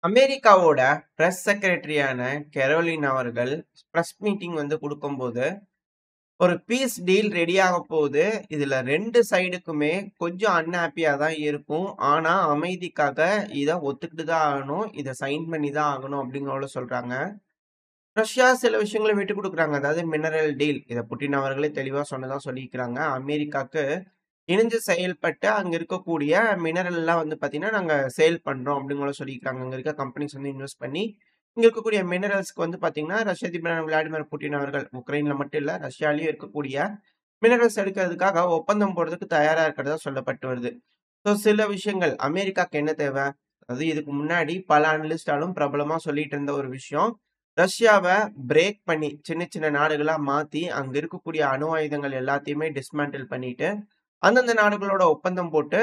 அமெரிக்காவோட பிரஸ் செக்ரட்டரியான கெரோலின் அவர்கள் press meeting குடுக்கும்போது, ஒரு பீஸ் டீல் ரெடி ஆகப் போகுது. இதுல 2 சைடுக்குமே கொஞ்சம் அன்ஹேப்பியா தான் இருக்கும். ஆனா, அமைதிக்காக இத ஒத்துக்கிட்டு தான் ஆகணும். இத சைன் பண்ணி தான் ஆகணும் அப்படிங்கிற சொல்றாங்க. ரஷ்யா சில விஷயங்கள விட்டுக் குடுக்குறாங்க. அதாவது மினரல் டீல். இத புட்டின் அவர்களே தெளிவா சொன்னதா சொல்லியிருக்கிறாங்க. அமெரிக்காக்கு இணைஞ்சு செயல்பட்டு அங்க இருக்கக்கூடிய மினரல்லாம் பார்த்தீங்கன்னா, நாங்க சேல் பண்றோம் அப்படிங்கிற சொல்லியிருக்காங்க. அங்க இருக்க கம்பெனிஸ் இன்வெஸ்ட் பண்ணி, இங்க இருக்கக்கூடிய மினரல்ஸ்க்கு பார்த்தீங்கன்னா, ரஷ்ய அதிபர் விளாடிமிர் புட்டின் அவர்கள் உக்ரைன்ல மட்டும் இல்ல, ரஷ்யாலயும் இருக்கக்கூடிய மினரல்ஸ் எடுக்கிறதுக்காக ஒப்பந்தம் போடுறதுக்கு தயாரா இருக்கிறதா சொல்லப்பட்டு வருது. ஸோ சில விஷயங்கள் அமெரிக்காக்கு என்ன தேவ? அதாவது இதுக்கு முன்னாடி பல அனலிஸ்ட்டாலும் பிரபலமா சொல்லிட்டு இருந்த ஒரு விஷயம். ரஷ்யாவ பிரேக் பண்ணி சின்ன சின்ன நாடுகளா மாத்தி, அங்க இருக்கக்கூடிய அணு ஆயுதங்கள் எல்லாத்தையுமே டிஸ்மேண்டில் பண்ணிட்டு, அந்தந்த நாடுகளோட ஒப்பந்தம் போட்டு,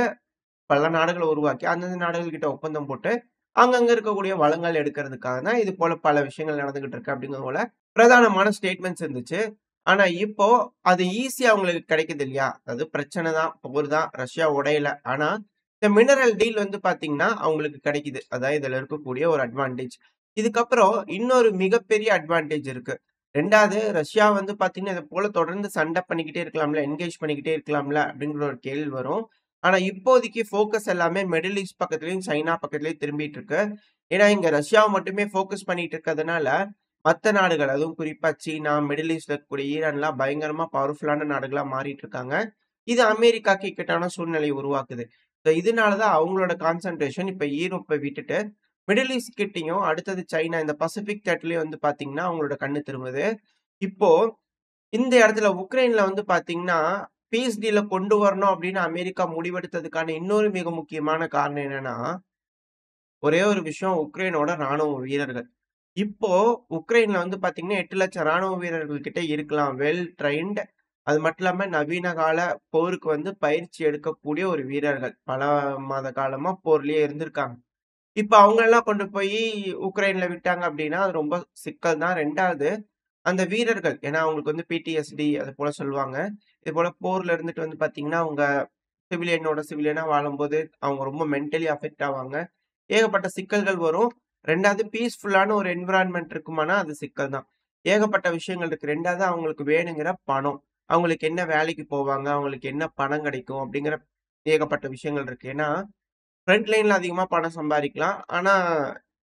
பல நாடுகள உருவாக்கி, அந்தந்த நாடுகள் கிட்ட ஒப்பந்தம் போட்டு, அங்கங்க இருக்கக்கூடிய வளங்கள் எடுக்கிறதுக்காக தான் இது போல பல விஷயங்கள் நடந்துகிட்டு இருக்கு அப்படிங்கிறது போல பிரதானமான ஸ்டேட்மெண்ட்ஸ் இருந்துச்சு. ஆனா இப்போ அது ஈஸியா அவங்களுக்கு கிடைக்குது இல்லையா? அது பிரச்சனை தான், போர் தான், ரஷ்யா உடையல. ஆனா இந்த மினரல் டீல் பார்த்தீங்கன்னா, அவங்களுக்கு கிடைக்குது. அதான் இதுல இருக்கக்கூடிய ஒரு அட்வான்டேஜ். இதுக்கப்புறம் இன்னொரு மிகப்பெரிய அட்வான்டேஜ் இருக்கு. 2வது ரஷ்யா பார்த்தீங்கன்னா, இது போல தொடர்ந்து சண்டை பண்ணிக்கிட்டே இருக்கலாம்ல, என்கேஜ் பண்ணிக்கிட்டே இருக்கலாம்ல அப்படிங்கிற ஒரு கேள்வி வரும். ஆனா இப்போதைக்கு ஃபோக்கஸ் எல்லாமே மிடில் ஈஸ்ட் பக்கத்துலயும், சைனா பக்கத்துலயும் திரும்பிட்டு இருக்கு. ஏன்னா இங்க ரஷ்யாவ மட்டுமே ஃபோக்கஸ் பண்ணிட்டு இருக்கிறதுனால, மத்த நாடுகள் அதுவும் குறிப்பா சீனா, மிடில் ஈஸ்ட்ல இருக்கக்கூடிய ஈரான்லாம் பயங்கரமா பவர்ஃபுல்லான நாடுகளா மாறிட்டு இருக்காங்க. இது அமெரிக்காக்கு இக்கட்டான சூழ்நிலையை உருவாக்குது. ஸோ இதனால தான் அவங்களோட கான்சன்ட்ரேஷன் இப்ப ஈரோப்ப விட்டுட்டு, மிடில் ஈஸ்ட் கிட்டயும், அடுத்தது சைனா இந்த பசிபிக் தட்டுலயும் பார்த்தீங்கன்னா, அவங்களோட கண்ணு திரும்புது. இப்போ இந்த இடத்துல உக்ரைன்ல பார்த்தீங்கன்னா, பீஸ் டீல கொண்டு வரணும் அப்படின்னு அமெரிக்கா முடிவெடுத்ததுக்கான இன்னொரு மிக முக்கியமான காரணம் என்னன்னா, ஒரே ஒரு விஷயம் உக்ரைனோட ராணுவ வீரர்கள். இப்போ உக்ரைன்ல பார்த்தீங்கன்னா, 8,00,000 ராணுவ வீரர்கள் கிட்ட இருக்கலாம். Well trained. அது மட்டும் இல்லாம நவீன கால போருக்கு பயிற்சி எடுக்கக்கூடிய ஒரு வீரர்கள். பல மாத காலமா போர்லயே இருந்திருக்காங்க. இப்ப அவங்களலாம் கொண்டு போய் உக்ரைன்ல விட்டாங்க அப்படின்னா, அது ரொம்ப சிக்கல் தான். 2வது அந்த வீரர்கள், ஏன்னா அவங்களுக்கு பிடிஎஸ்டி அது போல சொல்லுவாங்க. இது போல போர்ல இருந்துட்டு பார்த்தீங்கன்னா, அவங்க சிவிலியனா வாழும்போது, அவங்க ரொம்ப மென்டலி அஃபெக்ட் ஆவாங்க. ஏகப்பட்ட சிக்கல்கள் வரும். 2வது பீஸ்ஃபுல்லான ஒரு என்விரான்மென்ட் இருக்குமானா, அது சிக்கல் தான். ஏகப்பட்ட விஷயங்கள் இருக்கு. 2வது அவங்களுக்கு வேணுங்கிற பணம். அவங்களுக்கு என்ன வேலைக்கு போவாங்க, அவங்களுக்கு என்ன பணம் கிடைக்கும் அப்படிங்கிற ஏகப்பட்ட விஷயங்கள் இருக்கு. ஏன்னா, ஃப்ரண்ட் லைன்ல அதிகமா பணம் சம்பாரிக்கலாம். ஆனா,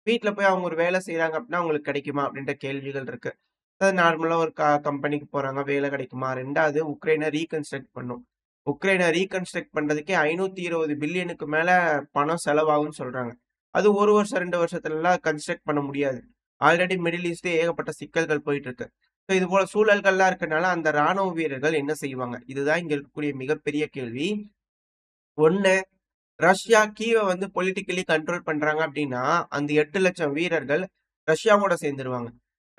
வீட்ல போய் அவங்க ஒரு வேலை செய்றாங்க அப்படின்னா, அவங்களுக்கு கிடைக்குமா? அப்படின்ற கேள்விகள் இருக்கு. நார்மலா ஒரு கம்பெனிக்கு போறாங்க, வேலை கிடைக்குமா? 2வது உக்ரைன ரீகன்ஸ்ட்ரக்ட் பண்ணும். உக்ரைன ரீகன்ஸ்ட்ரக்ட் பண்றதுக்கே 520 பில்லியனுக்கு மேல பணம் செலவாகும்னு சொல்றாங்க. அது 1 வருஷம், 2 வருஷத்துலலாம் கன்ஸ்ட்ரக்ட் பண்ண முடியாது. ஆல்ரெடி மிடில் ஈஸ்ட்ல ஏகப்பட்ட சிக்கல்கள் போயிட்டு இருக்கு. ஸோ இது போல சூழல்கள்லாம் இருக்கனால, அந்த ராணுவ வீரர்கள் என்ன செய்வாங்க? இதுதான் இங்க இருக்கக்கூடிய மிகப்பெரிய கேள்வி. 1 ரஷ்யா கீவ பொலிட்டிக்கலி கண்ட்ரோல் பண்றாங்க அப்டின்னா, அந்த 8,00,000 வீரர்கள் ரஷ்யாவோட சேர்ந்துருவாங்க.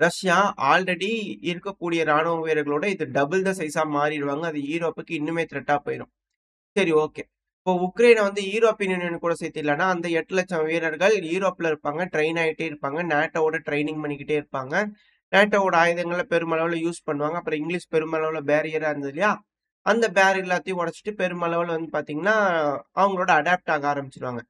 ரஷ்யா ஆல்ரெடி இருக்கக்கூடிய ராணுவ வீரர்களோட இது டபுள் த சைஸா மாறிருவாங்க. அது ஈரோப்புக்கு இன்னுமே த்ரெட்டா போயிரும். சரி ஓகே. இப்போ உக்ரைன யூரோப்பியன் யூனியன் கூட சேர்த்திடலான்னா, அந்த 8,00,000 வீரர்கள் யூரோப்ல இருப்பாங்க. ட்ரெயின் ஆயிட்டே இருப்பாங்க. நேட்டோவோட ட்ரெய்னிங் பண்ணிக்கிட்டே இருப்பாங்க. நேட்டோவோட ஆயுதங்கள பெருமளவுல யூஸ் பண்ணுவாங்க. அப்புறம் இங்கிலீஷ் பெருமளவுல பேரியரா இருந்தது இல்லையா? அந்த பேரியர் எல்லாத்தையும் உடைச்சுட்டு பெருமளவுல பார்த்தீங்கன்னா, அவங்களோட அடாப்ட் ஆக ஆரம்பிச்சுருவாங்க.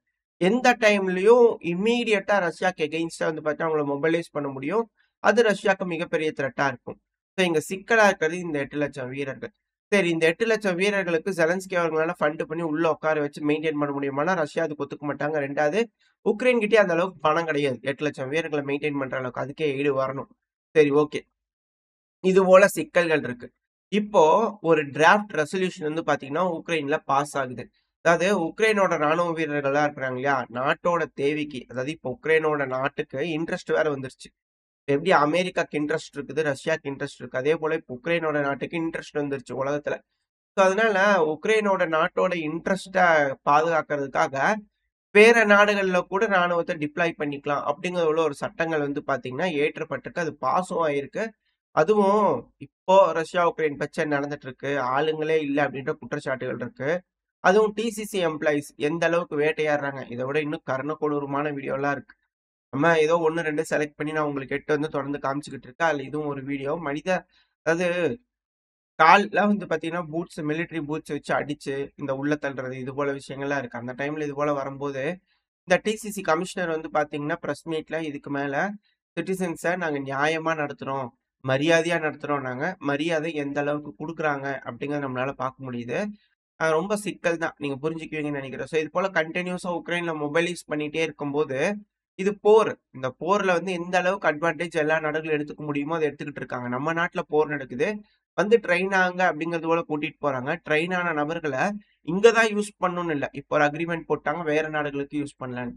எந்த டைம்லயும் இம்மீடியட்டா ரஷ்யாக்கு எகெயின்ஸ்டா பார்த்தீங்கன்னா, அவங்கள மொபைலைஸ் பண்ண முடியும். அது ரஷ்யாக்கு மிகப்பெரிய த்ரெட்டா இருக்கும். ஸோ இங்க சிக்கலா இருக்கிறது இந்த 8,00,000 வீரர்கள். சரி இந்த 8,00,000 வீரர்களுக்கு செலன்ஸ்கி அவர்களால ஃபண்ட் பண்ணி உள்ள உட்கார வச்சு மெயின்டெயின் பண்ண முடியுமானா, ரஷ்யா அதுக்கு ஒத்துக்க மாட்டாங்க. 2வது உக்ரைன் கிட்டயே அந்த அளவுக்கு பணம் கிடையாது. 8,00,000 வீரர்கள மெயின்டெயின் பண்ற அளவுக்கு. அதுக்கே ஈடு வரணும். சரி ஓகே. இது போல சிக்கல்கள் இருக்கு. இப்போ ஒரு டிராஃப்ட் ரெசல்யூஷன் பார்த்தீங்கன்னா, உக்ரைன்ல பாஸ் ஆகுது. அதாவது உக்ரைனோட ராணுவ வீரர்கள்லாம் இருக்கிறாங்க இல்லையா? நாட்டோட தேவைக்கு, அதாவது இப்போ உக்ரைனோட நாட்டுக்கு இன்ட்ரெஸ்ட் வேற வந்துருச்சு. எப்படி அமெரிக்காக்கு இன்ட்ரெஸ்ட் இருக்குது, ரஷ்யாக்கு இன்ட்ரெஸ்ட் இருக்கு. அதே போல இப்போ உக்ரைனோட நாட்டுக்கு இன்ட்ரெஸ்ட் வந்துருச்சு உலகத்துல. ஸோ அதனால உக்ரைனோட நாட்டோட இன்ட்ரெஸ்ட்ட பாதுகாக்கிறதுக்காக, வேற நாடுகள்ல கூட ராணுவத்த டிப்ளாய் பண்ணிக்கலாம். அப்படிங்கிற உள்ள ஒரு சட்டங்கள் பார்த்தீங்கன்னா, இயற்றப்பட்டிருக்கு. அது பாஸும் ஆயிருக்கு. அதுவும் இப்போ ரஷ்யா, உக்ரைன் பிரச்சனை நடந்துட்டு இருக்கு. ஆளுங்களே இல்ல அப்படின்ற குற்றச்சாட்டுகள் இருக்கு. அதுவும் டிசிசி எம்ப்ளாயீஸ் எந்த அளவுக்கு வேட்டையாடுறாங்க. இத விட இன்னும் கருண கொடூரமான வீடியோலாம் இருக்கு. நம்ம ஏதோ 1, 2 செலக்ட் பண்ணி நான் உங்களுக்கு எட்டு தொடர்ந்து காமிச்சுக்கிட்டு இருக்கேன். அதுல இதுவும் ஒரு வீடியோ. அதாவது கால்ல பார்த்தீங்கன்னா, பூட்ஸ் மிலிட்டரி பூட்ஸ் வச்சு அடிச்சு, இந்த உள்ள தள்ளுறது இது போல விஷயங்கள்லாம் இருக்கு. அந்த டைம்ல இது போல வரும்போது, இந்த டிசிசி கமிஷனர் வந்து பார்த்தீங்கன்னா, பிரஸ் மீட்ல இதுக்கு மேல சிட்டிசன்ஸ நாங்க நியாயமா நடத்துறோம். மரியாதையா நடத்துறோம் நாங்க. மரியாதை எந்த அளவுக்கு குடுக்குறாங்க அப்படிங்கிறத நம்மளால பார்க்க முடியுது. ரொம்ப சிக்கல் தான். நீங்க புரிஞ்சுக்குவீங்கன்னு நெனைக்கிறேன். ஸோ இது போல கன்டினியூஸா உக்ரைன்ல மொபைலைஸ் பண்ணிட்டே இருக்கும்போது, இது போர். இந்த போர்ல வந்து எந்த அளவுக்கு அட்வான்டேஜ் எல்லா நாடுகளும் எடுத்துக்க முடியுமோ, அத எடுத்துக்கிட்டு இருக்காங்க. நம்ம நாட்டுல போர் நடக்குது. வந்து ட்ரெயின் ஆங்க அப்படிங்கிறது போல கூட்டிட்டு போறாங்க. ட்ரெயின் ஆன நபர்கள இங்க தான் யூஸ் பண்ணணும்னு இல்ல. இப்போ ஒரு அக்ரீமெண்ட் போட்டாங்க வேற நாடுகளுக்கு யூஸ் பண்ணலான்னு.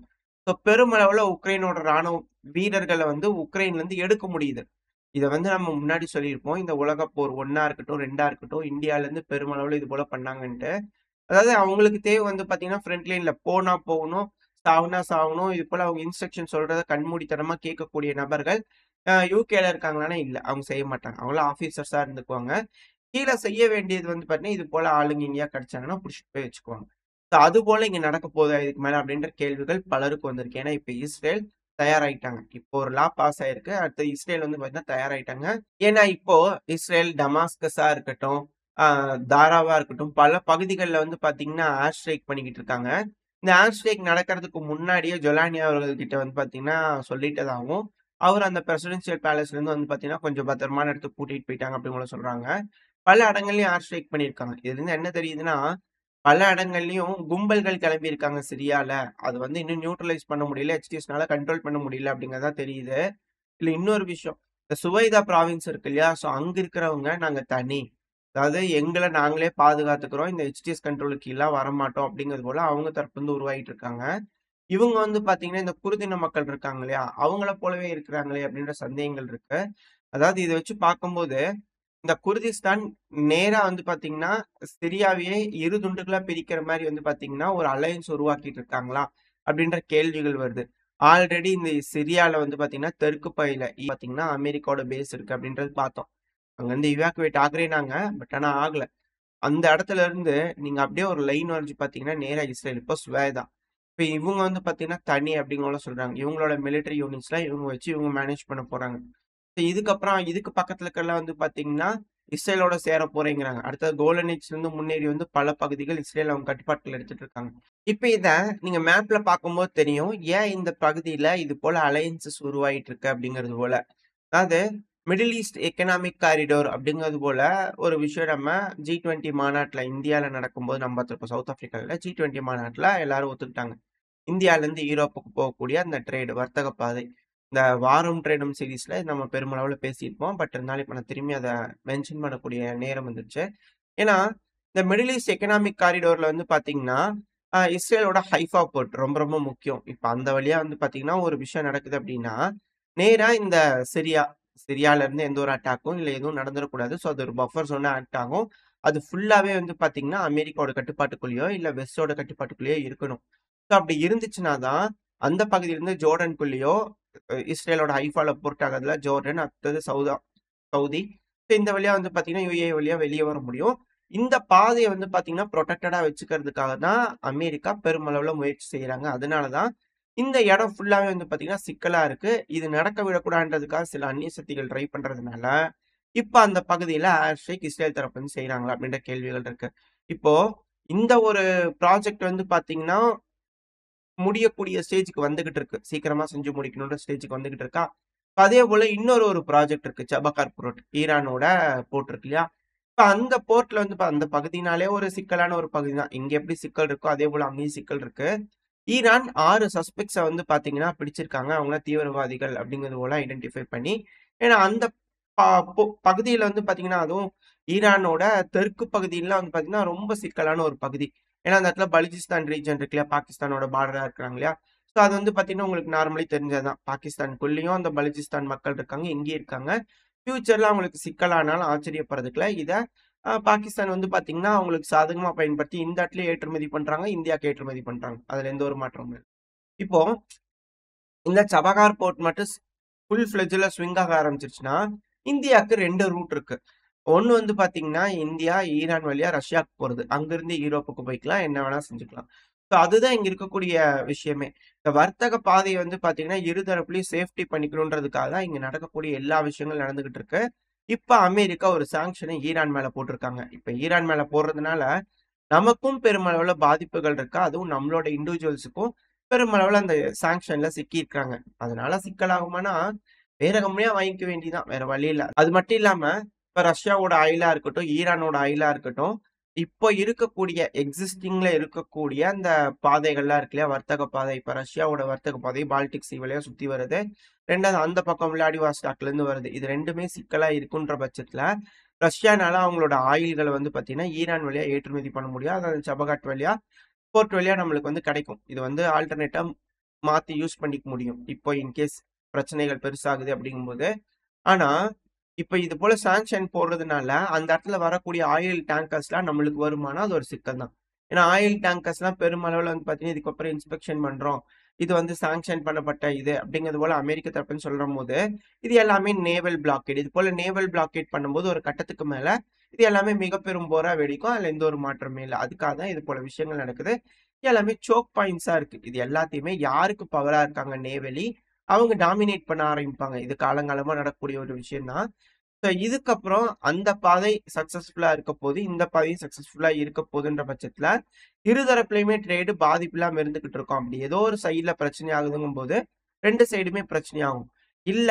ஸோ பெருமளவுல உக்ரைனோட ராணுவ வீரர்கள வந்து உக்ரைன்லருந்து எடுக்க முடியுது. இத வந்து நம்ம முன்னாடி சொல்லியிருப்போம். இந்த உலகப் போர் 1ஆ இருக்கட்டும், 2ஆ இருக்கட்டும், இந்தியாலருந்து பெருமளவுல இது போல பண்ணாங்கன்ட்டு. அதாவது அவங்களுக்கு தேவை வந்து பார்த்தீங்கன்னா, ஃப்ரண்ட் லைன்ல போனா போகணும், சாவுனா சாவணும். இது போல அவங்க இன்ஸ்ட்ரக்ஷன் சொல்றத கண்மூடித்தனமா கேட்கக்கூடிய நபர்கள் யுகேல இருக்காங்களான்னா இல்ல. அவங்க செய்ய மாட்டாங்க. அவங்கலாம் ஆஃபீசர்ஸா இருந்துக்குவாங்க. கீழ செய்ய வேண்டியது வந்து பார்த்தீங்கன்னா, இது போல ஆளுங்க எங்கேயா கிடைச்சாங்கன்னா புடிச்சுட்டு போய் வச்சுக்குவாங்க. ஸோ அதுபோல இங்க நடக்க போதா இதுக்கு மேல அப்படின்ற கேள்விகள் பலருக்கு வந்திருக்கு. ஏன்னா இப்ப இஸ்ரேல் தயாராயிட்டாங்க. இப்போ ஒரு லா பாஸ் ஆயிருக்கு. அடுத்து இஸ்ரேல் வந்து பார்த்தீங்கன்னா தயாராயிட்டாங்க. ஏன்னா இப்போ இஸ்ரேல் டமாஸ்கஸா இருக்கட்டும், ஆ தாராவா இருக்கட்டும், பல பகுதிகள்ல வந்து பார்த்தீங்கன்னா, ஏர் ஸ்ட்ரைக் பண்ணிக்கிட்டு இருக்காங்க. இந்த ஏர் ஸ்ட்ரைக் நடக்கிறதுக்கு முன்னாடியே ஜொலானி அவர்கள் கிட்ட வந்து பார்த்தீங்கன்னா, சொல்லிட்டதாவும், அவர் அந்த பிரசிடென்ஷியல் பேலஸ்லேருந்து வந்து பார்த்தீங்கன்னா, கொஞ்சம் பத்திரமான இடத்துக்கு கூட்டிட்டு போயிட்டாங்க அப்படின்னு கூட சொல்றாங்க. பல இடங்கள்லயும் ஏர் ஸ்ட்ரைக் பண்ணியிருக்காங்க. இதுலருந்து என்ன தெரியுதுன்னா, பல இடங்கள்லயும் கும்பல்கள் கிளம்பியிருக்காங்க சிரியால. அது வந்து இன்னும் நியூட்ரலைஸ் பண்ண முடியல. HTSனால கண்ட்ரோல் பண்ண முடியல அப்படிங்கிறது தான் தெரியுது. இதுல இன்னொரு விஷயம். இந்த சுவைதா ப்ராவின்ஸ் இருக்கு இல்லையா? ஸோ அங்க இருக்கிறவங்க நாங்க தனி. அதாவது எங்கள நாங்களே பாதுகாத்துக்கிறோம். இந்த HTS கண்ட்ரோலுக்கு கீழலாம் வரமாட்டோம் அப்படிங்கிறது போல அவங்க தரப்பு வந்து உருவாகிட்டு இருக்காங்க. இவங்க வந்து பார்த்தீங்கன்னா, இந்த குருதின மக்கள் இருக்காங்க இல்லையா? அவங்கள போலவே இருக்கிறாங்களே அப்படின்ற சந்தேகங்கள் இருக்கு. அதாவது இத வச்சு பார்க்கும்போது, இந்த குர்திஸ்தான் நேரா வந்து பார்த்தீங்கன்னா, சிரியாவையே 2 துண்டுகளா பிரிக்கிற மாரி வந்து பார்த்தீங்கன்னா, ஒரு அலையன்ஸ் உருவாக்கிட்டு இருக்காங்களா? அப்படின்ற கேள்விகள் வருது. ஆல்ரெடி இந்த சிரியால வந்து பார்த்தீங்கன்னா, தெற்கு பகுதியில பார்த்தீங்கன்னா, அமெரிக்காவோட பேஸ் இருக்கு அப்படின்றது பார்த்தோம். அங்கருந்து இவாக்குவேட் ஆகுறேன்னாங்க. பட் ஆனா ஆகல. அந்த இடத்துல இருந்து நீங்க அப்படியே ஒரு லைன் வரைஞ்சு பார்த்தீங்கன்னா, நேரா இஸ்ரேல். இப்போ தான். இப்ப இவங்க வந்து பார்த்தீங்கன்னா, தனி அப்படிங்கறத சொல்றாங்க. இவங்களோட மிலிட்டரி யூனிட்ஸ்லாம் இவங்க வச்சு இவங்க மேனேஜ் பண்ண போறாங்க. இதுக்கப்புறம் இதுக்கு பக்கத்துல இருக்கல்லாம் வந்து பார்த்தீங்கன்னா, இஸ்ரேலோட சேர போறேங்கிறாங்க. அடுத்தது கோலனிட்ஸ்லருந்து முன்னேறி வந்து பல பகுதிகள் இஸ்ரேல் அவங்க கட்டுப்பாட்டுல எடுத்துட்டு இருக்காங்க. இப்ப இத நீங்க மேப்ல பார்க்கும்போது தெரியும். ஏன் இந்த பகுதியில இது போல அலையன்ஸஸ் உருவாயிட்டு இருக்கு அப்படிங்கிறது போல. அதாவது மிடில் ஈஸ்ட் எக்கனாமிக் காரிடோர் அப்படிங்கிறது போல ஒரு விஷயம் நம்ம G20 மாநாட்டுல இந்தியால நடக்கும்போது நம்ம பார்த்திருப்போம். சவுத் ஆப்பிரிக்கால G20 மாநாட்டுல எல்லாரும் ஒத்துக்கிட்டாங்க. இந்தியாலருந்து யூரோப்புக்கு போகக்கூடிய அந்த ட்ரேட் வர்த்தக பாதை. இந்த வாரும் ட்ரேடும் சீரிஸ்ல நம்ம பெருமளவுல பேசியிருப்போம். பட் இருந்தாலும் இப்ப நான் திரும்பி அத மென்ஷன் பண்ணக்கூடிய நேரம் வந்துருச்சு. ஏன்னா, இந்த மிடில் ஈஸ்ட் எக்கனாமிக் காரிடோர்ல வந்து பார்த்தீங்கன்னா, இஸ்ரேலோட ஹைஃபா போர்ட் ரொம்ப ரொம்ப முக்கியம். இப்ப அந்த வழியா வந்து பார்த்தீங்கன்னா, ஒரு விஷயம் நடக்குது அப்டின்னா, நேரா இந்த சிரியா சிரியால இருந்து எந்த ஒரு அட்டாக்கும் இல்ல எதுவும் நடந்துறக்கூடாது. ஸோ அது ஒரு பஃபர் ஜோனா ஆக்ட் ஆகும். அது ஃபுல்லாவே வந்து பார்த்தீங்கன்னா, அமெரிக்காவோட கட்டுப்பாட்டுக்குள்ளேயோ, இல்ல வெஸ்ட்டோட கட்டுப்பாட்டுக்குள்ளேயோ இருக்கணும். ஸோ அப்படி இருந்துச்சுன்னா தான், அந்த பகுதியிலிருந்து ஜோர்டான்குள்ளேயோ, இஸ்ரேலோட ஹைஃபால போர்ட் ஆகுறதுல ஜோர்டன், அடுத்தது சவுதி. ஸோ இந்த வழியா வந்து பார்த்தீங்கன்னா, UAE வழியா வெளிய வர முடியும். இந்த பாதைய வந்து பார்த்தீங்கன்னா, புரொடெக்டடா வச்சுக்கிறதுக்காக தான் அமெரிக்கா பெருமளவுல முயற்சி செய்றாங்க. அதனால தான் இந்த இடம் ஃபுல்லாவே வந்து பார்த்தீங்கன்னா, சிக்கலா இருக்கு. இது நடக்க விடக்கூடாதுன்றதுக்காக சில அந்நிய சக்திகள் ட்ரை பண்றதுனால, இப்ப அந்த பகுதியில ஏர் ஸ்ட்ரைக் இஸ்ரேல் தரப்பு வந்து செய்றாங்களா? அப்படின்ற கேள்விகள் இருக்கு. இப்போ இந்த ஒரு ப்ராஜெக்ட் வந்து பார்த்தீங்கன்னா முடியக்கூடிய ஸ்டேஜ்க்கு வந்துகிட்டு இருக்கு. சீக்கிரமா செஞ்சு முடிக்கணுன்ற ஸ்டேஜ்க்கு வந்துகிட்டு இருக்கா. அதே போல இன்னொரு ஒரு ப்ராஜெக்ட் இருக்கு. சபஹார் போர்ட். ஈரானோட போர்ட் இருக்கு இல்லையா? இப்ப அந்த போர்ட்ல வந்து அந்த பகுதினாலே ஒரு சிக்கலான ஒரு பகுதி தான். இங்க எப்படி சிக்கல் இருக்கோ, அதே போல அங்கேயும் சிக்கல் இருக்கு. ஈரான் 6 சஸ்பெக்ட்ஸ வந்து பார்த்தீங்கன்னா பிடிச்சிருக்காங்க. அவங்கலாம் தீவிரவாதிகள் அப்படிங்கிறது போல ஐடென்டிஃபை பண்ணி. ஏன்னா அந்த ப பொ பகுதியில வந்து பார்த்தீங்கன்னா, அதுவும் ஈரானோட தெற்கு பகுதியிலாம் வந்து பார்த்தீங்கன்னா, ரொம்ப சிக்கலான ஒரு பகுதி. ஏன்னா, அந்த இடத்துல பலுசிஸ்தான் ரீஜன் இருக்கு இல்லையா? பாகிஸ்தானோட பார்டரா இருக்கிறாங்க இல்லையா? ஸோ அது வந்து பார்த்தீங்கன்னா, உங்களுக்கு நார்மலி தெரிஞ்சது தான். பாகிஸ்தானுக்குள்ளேயும் அந்த பலுசிஸ்தான் மக்கள் இருக்காங்க. இங்கேயும் இருக்காங்க. ஃபியூச்சர்ல அவங்களுக்கு சிக்கலானாலும் ஆச்சரியப்படுறதுக்கு இல்ல. இத பாகிஸ்தான் வந்து பார்த்தீங்கன்னா, அவங்களுக்கு சாதகமா பயன்படுத்தி இந்த இடத்துலயும் ஏற்றுமதி பண்றாங்க. இந்தியாவுக்கு ஏற்றுமதி பண்றாங்க. அதுல எந்த ஒரு மாற்றமும் இல்ல. இப்போ இந்த சபஹார் போர்ட் மட்டும் ஃபுல் ஃப்ளெட்ஜ்ல ஸ்விங் ஆக ஆரம்பிச்சுருச்சுன்னா, இந்தியாவுக்கு 2 ரூட் இருக்கு. ஒண்ணு வந்து பார்த்தீங்கன்னா, இந்தியா, ஈரான் வழியா ரஷ்யாவுக்கு போறது. அங்கிருந்து யூரோப்புக்கு போய்க்கலாம். என்ன வேணா செஞ்சுக்கலாம். ஸோ அதுதான் இங்க இருக்கக்கூடிய விஷயமே. இந்த வர்த்தக பாதை வந்து பார்த்தீங்கன்னா, இரு தரப்புலயும் சேஃப்டி பண்ணிக்கணுன்றதுக்காக தான் இங்க நடக்கக்கூடிய எல்லா விஷயங்களும் நடந்துகிட்டு இருக்கு. இப்ப அமெரிக்கா ஒரு சாங்ஷன ஈரான் மேல போட்டிருக்காங்க. இப்ப ஈரான் மேல போடுறதுனால, நமக்கும் பெருமளவுல பாதிப்புகள் இருக்கா? அதுவும் நம்மளோட இண்டிவிஜுவல்ஸுக்கும் பெருமளவுல அந்த சாங்ஷன்ல சிக்கியிருக்காங்க. அதனால சிக்கலாகுமானா, வேற கம்பெனியா வாங்கிக்க வேண்டியதுதான். வேற வழி இல்ல. அது மட்டும் இல்லாம, இப்ப ரஷ்யாவோட ஆயிலா இருக்கட்டும், ஈரானோட ஆயிலா இருக்கட்டும், இப்போ இருக்கக்கூடிய எக்ஸிஸ்டிங்ல இருக்கக்கூடிய அந்த பாதைகள்லாம் இருக்கு இல்லையா? வர்த்தக பாதை. இப்ப ரஷ்யாவோட வர்த்தக பாதை பால்டிக் சீ வழியா சுத்தி வருது. 2வது அந்த பக்கம் விளாடிவாஸ்டாக்லேருந்து வருது. இது 2மே சிக்கலா இருக்குன்ற பட்சத்துல, ரஷ்யானால அவங்களோட ஆயில்கள வந்து பார்த்தீங்கன்னா, ஈரான் வழியா ஏற்றுமதி பண்ண முடியும். அதாவது சபகாட் வழியா, போர்ட் வழியா நம்மளுக்கு வந்து கிடைக்கும். இது வந்து ஆல்டர்னேட்டா மாத்தி யூஸ் பண்ணிக்க முடியும். இப்போ இன்கேஸ் பிரச்சனைகள் பெருசாகுது அப்படிங்கும்போது. ஆனா, இப்ப இது போல சாங்ஷன் போடுறதுனால, அந்த இடத்துல வரக்கூடிய ஆயில் டேங்கர்ஸ்லாம் நம்மளுக்கு வருமானா, அது ஒரு சிக்கல் தான். ஏன்னா, ஆயில் டேங்கர்ஸ்லாம் பெருமளவுல வந்து பார்த்தீங்கன்னா, இதுக்கப்புறம் இன்ஸ்பெக்ஷன் பண்றோம். இது வந்து சாங்ஷன் பண்ணப்பட்ட இது அப்படிங்கிறது போல அமெரிக்க தரப்புன்னு சொல்லும்போது, இது எல்லாமே நேவல் பிளாக்கேட். இது போல நேவல் பிளாக்கேட் பண்ணும்போது ஒரு கட்டத்துக்கு மேல, இது எல்லாமே மிக பெரும் போரா வெடிக்கும். அதுல எந்த ஒரு மாற்றமே இல்ல. அதுக்காக தான் இது போல விஷயங்கள் நடக்குது. எல்லாமே சோக் பாயிண்ட்ஸா இருக்கு. இது எல்லாத்தையுமே யாருக்கு பவரா இருக்காங்க நேவலி, அவங்க டாமினேட் பண்ண ஆரம்பிப்பாங்க. இது காலங்காலமா நடக்கக்கூடிய ஒரு விஷயம் தான். ஸோ இதுக்கப்புறம் அந்த பாதை சக்சஸ்ஃபுல்லா இருக்க போது, இந்த பாதையும் சக்சஸ்ஃபுல்லா இருக்க போதுன்ற பட்சத்துல, இருதரப்புலயுமே ட்ரேடு பாதிப்பு இல்லாம இருந்துகிட்டு இருக்கும். அப்படி ஏதோ ஒரு சைடுல பிரச்சனை ஆகுதுங்கும்போது, 2 சைடுமே பிரச்சனையாகும். இல்ல,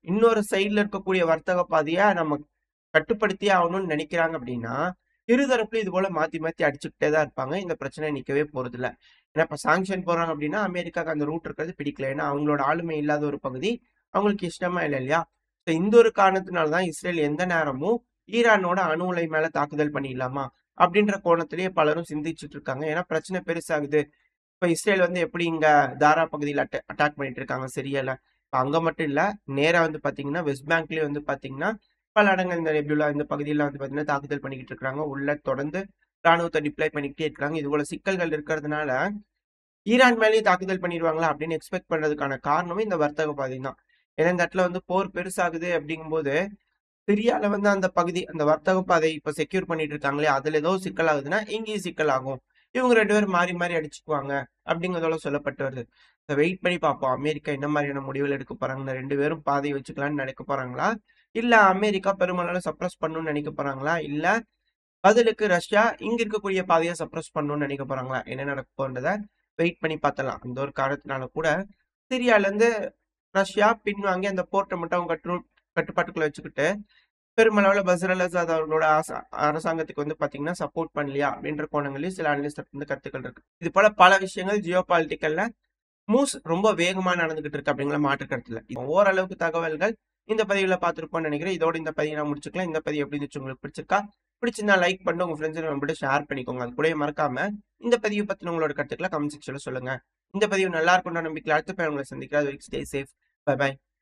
இன்னொரு சைடுல இருக்கக்கூடிய வர்த்தக பாதைய நம்ம கட்டுப்படுத்தியே ஆகணும்னு நினைக்கிறாங்க அப்படின்னா, இருதரப்புலயும் இது போல மாத்தி மாத்தி அடிச்சுக்கிட்டே தான் இருப்பாங்க. இந்த பிரச்சனை நிக்கவே போறதில்ல. ஏன்னா இப்ப சாங்ஷன் போடுறாங்க அப்படின்னா, அமெரிக்காக்கு அந்த ரூட் இருக்கிறது பிடிக்கல. ஏன்னா அவங்களோட ஆளுமை இல்லாத ஒரு பகுதி. அவங்களுக்கு இஷ்டமா இல்ல இல்லையா? ஸோ இந்த ஒரு காரணத்தினால தான் இஸ்ரேல் எந்த நேரமும் ஈரானோட அணு உலை மேல தாக்குதல் பண்ணிடலாமா? அப்படின்ற கோணத்திலேயே பலரும் சிந்திச்சுட்டு இருக்காங்க. ஏன்னா பிரச்சனை பெருசாகுது. இப்ப இஸ்ரேல் வந்து எப்படி இங்க தாரா பகுதியில அட்டாக் பண்ணிட்டு இருக்காங்க சிரியால. இப்ப அங்க மட்டும் இல்ல. நேரா வந்து பாத்தீங்கன்னா, வெஸ்ட் பேங்க்லயும் வந்து பாத்தீங்கன்னா, பல இடங்கள் இந்த நெபுலா இந்த பகுதியில வந்து பாத்தீங்கன்னா, தாக்குதல் பண்ணிக்கிட்டு இருக்காங்க. உள்ள தொடர்ந்து ராணுவத்த டிப்ளாய் பண்ணிக்கிட்டே இருக்காங்க. இது போல சிக்கல்கள் இருக்கிறதுனால, ஈரான் மேலயும் தாக்குதல் பண்ணிருவாங்களா அப்படின்னு எக்ஸ்பெக்ட் பண்றதுக்கான காரணமே இந்த வர்த்தக பாதை தான். ஏன்னா இந்த இடத்துல வந்து போர் பெருசாகுது அப்படிங்கும்போது, சிரியால வந்து அந்த பகுதி, அந்த வர்த்தக பாதை இப்ப செக்யூர் பண்ணிட்டு இருக்காங்களே, அதுல ஏதோ சிக்கல் ஆகுதுன்னா, இங்கேயும் சிக்கல் ஆகும். இவங்க 2 பேரும் மாறி மாறி அடிச்சுக்குவாங்க. அப்படிங்கிறதோட சொல்லப்பட்டு வருது. வெயிட் பண்ணி பார்ப்போம். அமெரிக்கா என்ன மாதிரியான முடிவுகள் எடுக்க போறாங்கன்னு 2 பேரும் பாதை வச்சுக்கலாம்னு நினைக்க போறாங்களா? இல்ல அமெரிக்கா பெருமளவுல சப்ரஸ் பண்ணணும்னு நினைக்க போறாங்களா? இல்ல பதிலுக்கு ரஷ்யா இங்க இருக்கக்கூடிய பாதைய சப்ரஸ் பண்ணணும்னு நினைக்க போறாங்களா? என்ன நடக்க போன்றத வெயிட் பண்ணி பார்த்தலாம். அந்த ஒரு காரணத்தினால கூட சிரியால இருந்து ரஷ்யா பின்வாங்கி அந்த போர்ட்ட மட்டும் அவங்க கட்டுப்பாட்டுக்குள்ள வச்சுக்கிட்டு பெருமளவுல பஷர் அல் ஆசாத் அவர்களோட அரசாங்கத்துக்கு வந்து பாத்தீங்கன்னா சப்போர்ட் பண்ணலையா அப்படின்ற கோணங்களையும் சில அனலிஸ்ட் வந்து கருத்துக்கள் இருக்கு. இது போல பல விஷயங்கள் ஜியோ பாலிட்டிக்கல்ல மூவ்ஸ் ரொம்ப வேகமா நடந்துகிட்டு இருக்கு அப்படிங்கிற மாற்று கருத்துல. ஓரளவுக்கு தகவல்கள் இந்த பதிவுல பார்த்திருப்போம்னு நினைக்கிறேன். இதோட இந்த பதிவை நான் முடிச்சுக்கலாம். இந்த பதிவு எப்படி இருந்துச்சு உங்களுக்கு பிடிச்சிருக்கா? பிடிச்சிருந்தா லைக் பண்ணி உங்க ஃப்ரெண்ட்ஸ் நம்மகிட்ட ஷேர் பண்ணிக்கோங்க. அது கூடவே மறக்காம இந்த பதிவு பத்தின உங்களோட கருத்துக்களை கமெண்ட் செக்ஷன்ல சொல்லுங்க. இந்த பதிவு நல்லா இருக்கும்ன்ற நம்பிக்கையில அடுத்த பேர் உங்களை சந்திக்கிறேன். அது வரைக்கும் ஸ்டே சேஃப். By by.